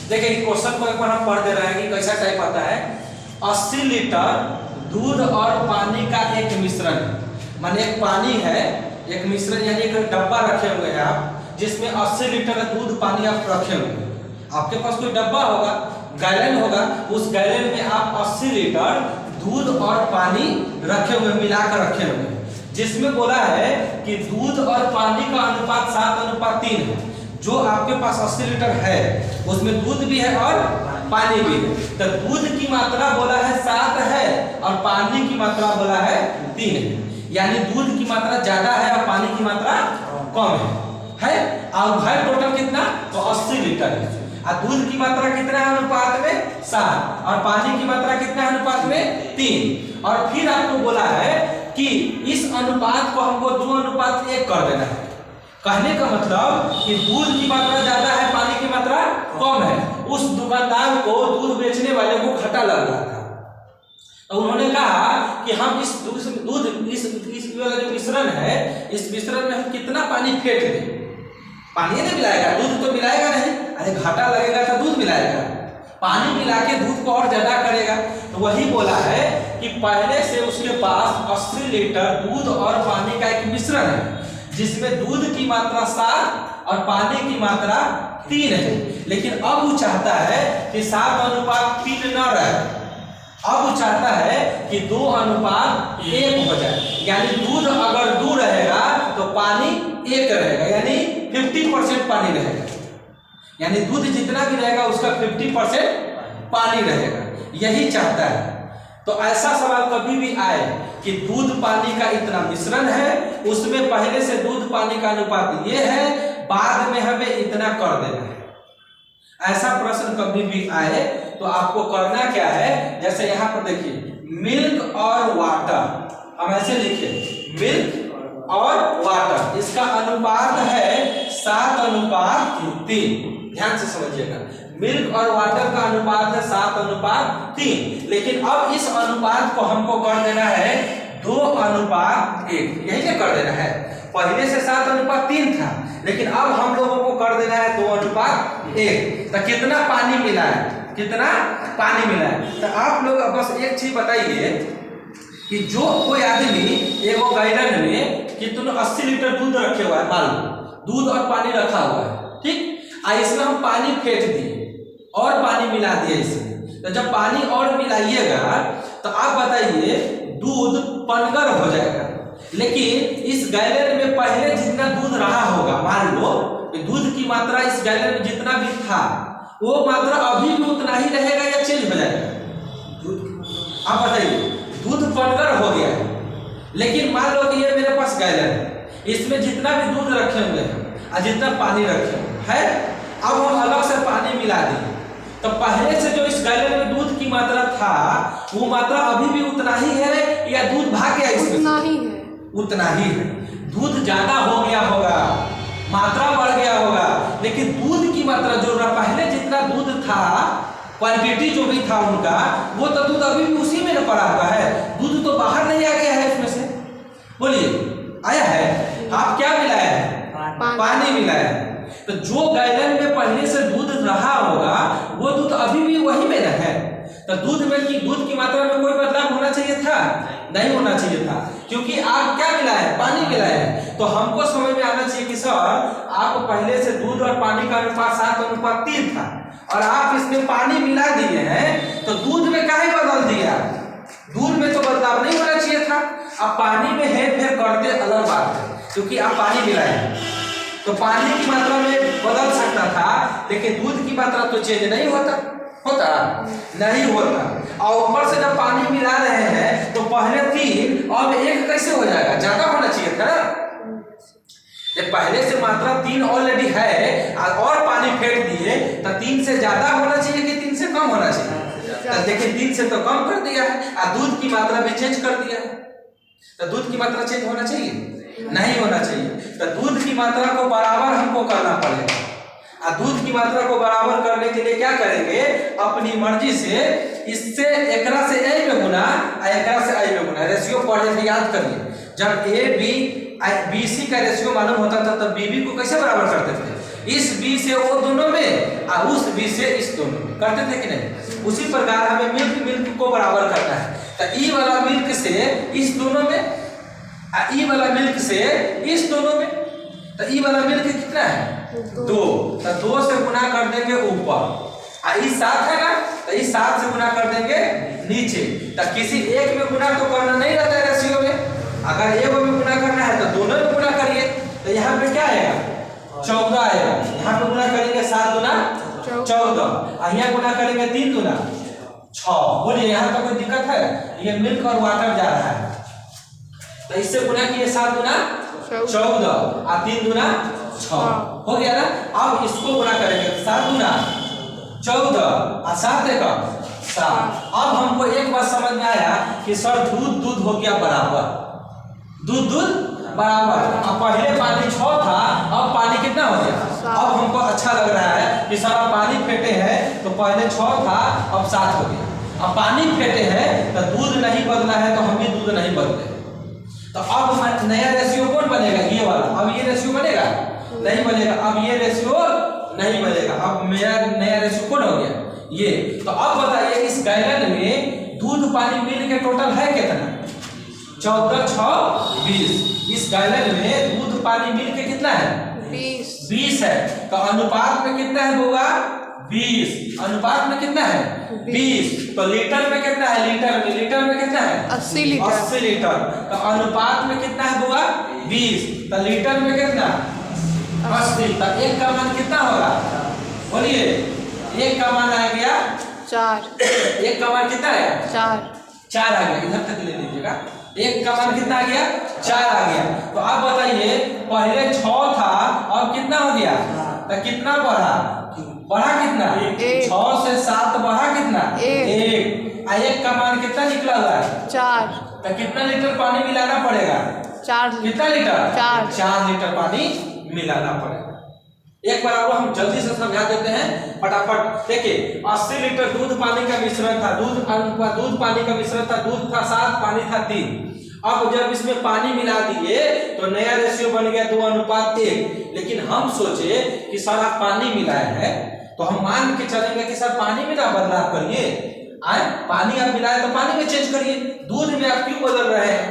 देखिए क्वेश्चन को एक बार हम पढ़ दे रहे हैं कि कैसा टाइप आता है। 80 लीटर दूध और पानी का एक मिश्रण है, माने एक पानी है, एक मिश्रण यानी एक डब्बा रखे हुए हैं आप, जिसमें 80 लीटर दूध पानी आप रखे हुए हैं। आपके पास कोई डब्बा होगा, गैलन होगा, उस गैलन में आप 80 लीटर दूध और पानी रखे हुए, मिलाकर रखे हुए हैं, जिसमें बोला है कि दूध और पानी का अनुपात 7:3 है। जो आपके पास 80 लीटर है उसमें दूध भी है और पानी भी है, तो दूध की मात्रा बोला है 7 है और पानी की मात्रा बोला है 3 है, यानी दूध की मात्रा ज्यादा है और पानी की मात्रा कम है। और है टोटल कितना, तो 80 लीटर है। और दूध की मात्रा कितना है अनुपात में 7 और पानी की मात्रा कितना है अनुपात में 3। और फिर आपको बोला है कि इस अनुपात को हमको 2:1 कर देना है। कहने का मतलब कि दूध की मात्रा ज्यादा है, पानी की मात्रा कम है। उस दुकानदार को, दूध बेचने वाले को घाटा लग रहा था, तो उन्होंने कहा कि हम इस वाला जो मिश्रण है, इस मिश्रण में हम कितना पानी फेंट दें। पानी नहीं मिलाएगा, दूध तो मिलाएगा नहीं, अरे घाटा लगेगा तो दूध मिलाएगा, पानी मिला के दूध को और ज्यादा करेगा। तो वही बोला है कि पहले से उसके पास 80 लीटर दूध और पानी का एक मिश्रण है, जिसमें दूध की मात्रा 7 और पानी की मात्रा 3 है। लेकिन अब वो चाहता है कि 7:3 न रहे, अब वो चाहता है कि 2:1 हो जाए, यानी दूध अगर 2 रहेगा तो पानी 1 रहेगा, यानी 50% पानी रहेगा, यानी दूध जितना भी रहेगा उसका 50% पानी रहेगा, यही चाहता है। तो ऐसा सवाल कभी भी आए कि दूध पानी का इतना मिश्रण है, उसमें पहले से दूध पानी का अनुपात ये है, बाद में हमें इतना कर देना है, ऐसा प्रश्न कभी भी आए तो आपको करना क्या है, जैसे यहाँ पर देखिए मिल्क और वाटर, हम ऐसे लिखिए मिल्क और वाटर, इसका अनुपात है 7:3। ध्यान से समझिएगा, मिल्क और वाटर का अनुपात है 7:3, लेकिन अब इस अनुपात को हमको कर देना है 2:1, यही क्या कर देना है। पहले से 7:3 था, लेकिन अब हम लोगों को कर देना है 2:1। तो कितना पानी मिला है, कितना पानी मिला है। तो आप लोग बस एक चीज बताइए कि जो कोई आदमी एगो गैलन में कितना 80 लीटर दूध रखे हुआ है, मान लो दूध और पानी रखा हुआ है, ठीक, इसमें हम पानी फेंट दिए और पानी मिला दिए इसमें, तो जब पानी और मिलाइएगा तो आप बताइए दूध पनगर हो जाएगा। लेकिन इस गैलन में पहले जितना दूध रहा होगा, मान लो दूध की मात्रा इस गैलन में जितना भी था वो मात्रा अभी भी उतना ही रहेगा या चेंज हो जाएगा। आप बताइए, दूध पनगर हो गया है, लेकिन मान लो कि ये मेरे पास गैलन है, इसमें जितना भी दूध रखे हुए हैं और जितना पानी रखे है, अब हम अलग से पानी मिला दिए, तो पहले से जो इस गैलन में दूध की मात्रा था वो मात्रा अभी भी उतना ही है या दूध भाग गया इसमें? उतना ही है, उतना ही है। दूध ज्यादा हो गया होगा, मात्रा बढ़ गया होगा, लेकिन दूध की मात्रा जो पहले जितना दूध था, क्वांटिटी जो भी था उनका, वो तो दूध अभी भी उसी में पड़ा हुआ है, दूध तो बाहर नहीं आ गया है इसमें से। बोलिए, आया है? आप क्या मिलाया है? पानी मिलाया है। तो जो गैलन में पहले से दूध रहा होगा वो दूध अभी भी वही में है। तो दूध की मात्रा में कोई बदलाव होना चाहिए था? नहीं होना चाहिए था, क्योंकि आप क्या मिलाए हैं? पानी मिलाए हैं। तो हमको समझ में आना चाहिए कि सर आप पहले से दूध और पानी का अनुपात 7:3 था और आप इसमें पानी मिला दिए हैं, तो दूध में काहे बदल दिया? दूध में तो बदलाव नहीं होना चाहिए था। अब पानी में हेरफेर करते अलग बात है, क्योंकि आप पानी मिलाए तो पानी की मात्रा में बदल सकता था, लेकिन दूध की मात्रा तो चेंज नहीं होता नहीं होता। और ऊपर से जब पानी मिला रहे हैं तो पहले 3 अब 1 कैसे हो जाएगा? ज्यादा होना चाहिए था ना। जब पहले से मात्रा 3 ऑलरेडी है और पानी फेंक दिए तो 3 से ज्यादा होना चाहिए कि 3 से कम होना चाहिए? देखिए 3 से तो कम कर दिया है और दूध की मात्रा भी चेंज कर दिया है, तो दूध की मात्रा चेंज होना चाहिए? नहीं होना चाहिए। तो दूध की मात्रा को बराबर हमको करना पड़ेगा, और दूध की मात्रा को बराबर करने के लिए क्या करेंगे? अपनी मर्जी से इससे एकरा से a में गुना और एकरा से i में गुना। रेशियो पढ़े थे, याद करिए, जब a b bc का रेशियो मालूम होता था तब bb को कैसे बराबर करते थे? इस बी से वो दोनों में और उस बी से इस दोनों में। करते थे कि नहीं? उसी प्रकार हमें मिल्क को बराबर करना है। तो ई वाला मिल्क से इस दोनों में, ई वाला मिल्क से इस दोनों में। तो ई वाला मिल्क कितना है? 2। तो 2 से गुना कर देंगे ऊपर, इस 7 है ना, तो इस 7 से गुना कर देंगे नीचे। तो किसी एक में गुना तो करना नहीं रहता है रेशियो में। अगर एक में गुना करना है तो दोनों में गुना करिए। तो यहाँ पे क्या आएगा? 14 आएगा। यहाँ पे गुना करेंगे 7 दूना 14, और यहाँ गुना करेंगे 3 दूना 6। बोलिए यहाँ तो कोई दिक्कत है? ये मिल्क और वाटर जा रहा है, तो इससे गुना किए 7 दूना 14 और 3 दूना 6 हो गया ना। अब इसको गुना करेंगे 7 दूना 14 और 7 एकम 7। अब हमको एक बात समझ में आया कि सर दूध हो गया बराबर, दूध बराबर। अब पहले पानी 6 था, अब पानी कितना हो गया? अब हमको अच्छा लग रहा है कि सर अब पानी फेंटे हैं, तो पहले 6 था अब 7 हो गया। अब पानी फेंटे हैं तो दूध नहीं बदला है, तो हम भी दूध नहीं बदले। तो अब नया रेशियो कौन बनेगा? ये वाला। अब ये रेशियो बनेगा? नहीं बनेगा। अब ये रेशियो नहीं बनेगा। अब मेरा नया रेशियो कौन हो गया? ये। तो अब बताइए इस गैलन में दूध पानी मिल के टोटल है कितना? 14 6 20। इस गैलन में दूध पानी मिल के कितना है? 20 है। तो अनुपात में कितना है होगा? 20। अनुपात में कितना है? 20। तो लीटर में कितना है? लीटर में कितना है? 80 लीटर। 80 लीटर। तो अनुपात में कितना है होगा? 20। तो लीटर में कितना? 80। तो एक का मान कितना होगा? बोलिए। एक का मान आ गया 4। एक का मान कितना है? 4 आ गया। इधर तक ले लीजिएगा। एक का मान कितना आ गया? 4 आ गया। तो अब बताइए पहले 6 था, अब कितना हो गया? तो कितना बढ़ा कितना? 6 से 7 बढ़ा कितना? 1। एक का मान कितना निकला हुआ है? 4। तो कितना लीटर पानी मिलाना पड़ेगा? 4 कितना लीटर? 4 लीटर पानी मिलाना पड़ेगा। एक बार और हम जल्दी से समझा देते हैं फटाफट। देखिए 80 लीटर दूध पानी का मिश्रण था, दूध पानी का मिश्रण था। दूध था 7, पानी था 3। अब जब इसमें पानी मिला दिए तो नया रेशियो बन गया 2:1। लेकिन हम सोचे कि सर आप पानी मिलाए हैं, तो हम मान के चलेंगे कि सर पानी में ना बदलाव करिए। पानी आप मिलाए तो पानी में चेंज करिए। दूध में आप क्यों बदल रहे हैं?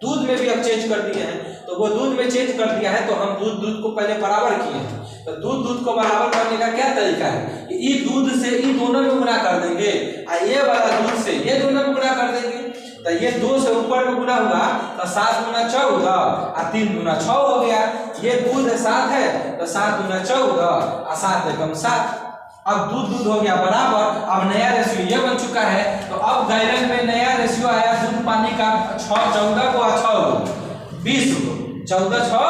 दूध में भी आप चेंज कर दिए हैं। तो वो दूध में चेंज कर दिया है, तो हम दूध को पहले बराबर किए हैं। तो दूध को बराबर करने का क्या तरीका है? ये दूध से ये दोनों में गुना कर देंगे, और ये वाला दूध से ये दोनों में गुना कर देंगे। तो ये 2 से ऊपर में गुना हुआ तो 7 गुना 14 और 3 गुना 6 हो गया। ये दूध 7 है तो 7 गुना 14 और 7 एकम 7। अब दूध हो गया बराबर। अब नया रेशियो ये बन चुका है। तो अब गैलन में नया रेशियो आया दूध पानी का 14 को 6 20 को 14 6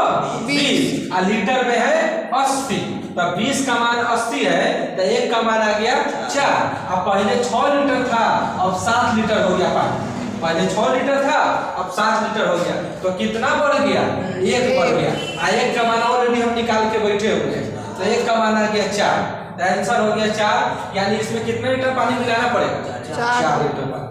20 और लीटर में है 80। तो 20 का मान 80 है, तो एक का मान आ गया 4। अब पहले 6 लीटर था, अब 7 लीटर हो गया पानी। पहले 6 लीटर था, अब 7 लीटर हो गया। तो कितना बढ़ गया? 1 बढ़ गया। एक का मान ऑलरेडी हम निकाल के बैठे हुए हैं। तो एक का मान आ गया 4। तो आंसर हो गया 4। यानी इसमें कितने लीटर पानी मिलाना पड़ेगा? 4 लीटर पानी।